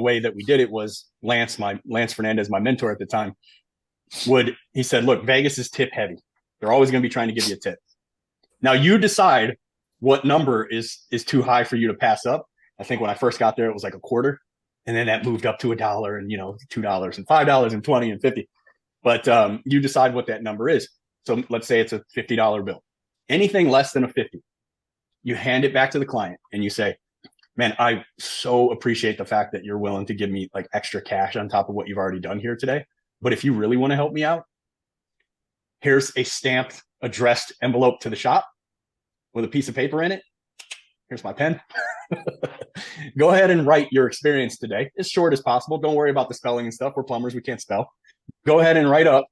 way that we did it was Lance Fernandez, my mentor at the time, he said, look, Vegas is tip heavy. They're always going to be trying to give you a tip. Now you decide what number is too high for you to pass up. I think when I first got there, it was like a quarter. And then that moved up to $1 and, $2 and $5 and 20 and 50. But you decide what that number is. So let's say it's a $50 bill. Anything less than a 50, you hand it back to the client and you say, man, I so appreciate the fact that you're willing to give me like extra cash on top of what you've already done here today. But if you really want to help me out, here's a stamped, addressed envelope to the shop with a piece of paper in it. Here's my pen. Go ahead and write your experience today as short as possible. Don't worry about the spelling and stuff. We're plumbers. We can't spell. Go ahead and write up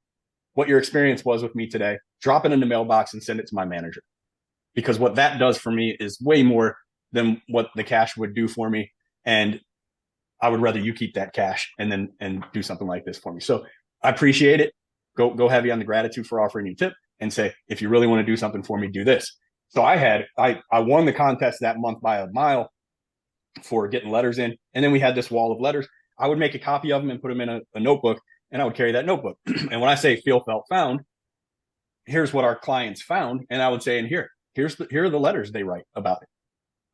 what your experience was with me today. Drop it in the mailbox and send it to my manager. Because what that does for me is way more than what the cash would do for me. And I would rather you keep that cash and do something like this for me. So I appreciate it. Go heavy on the gratitude for offering you a tip and say, if you really want to do something for me, do this. So I won the contest that month by a mile for getting letters in. And then we had this wall of letters. I would make a copy of them and put them in a notebook, and I would carry that notebook. And when I say feel, felt, found, here's what our clients found. And I would say, and here are the letters they write about it.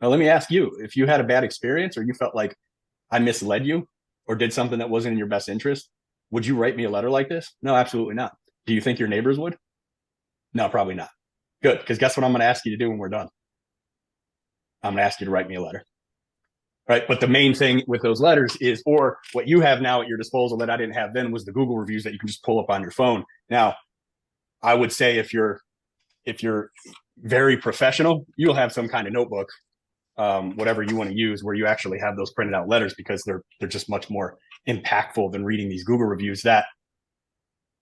Now, let me ask you, if you had a bad experience or you felt like I misled you or did something that wasn't in your best interest, would you write me a letter like this? No, absolutely not. Do you think your neighbors would? No, probably not. Good, because guess what I'm going to ask you to do when we're done? I'm going to ask you to write me a letter. Right. But the main thing with those letters is, or what you have now at your disposal that I didn't have then, was the Google reviews that you can just pull up on your phone. Now, I would say if you're very professional, you'll have some kind of notebook, whatever you want to use, where you actually have those printed out letters, because they're just much more impactful than reading these Google reviews that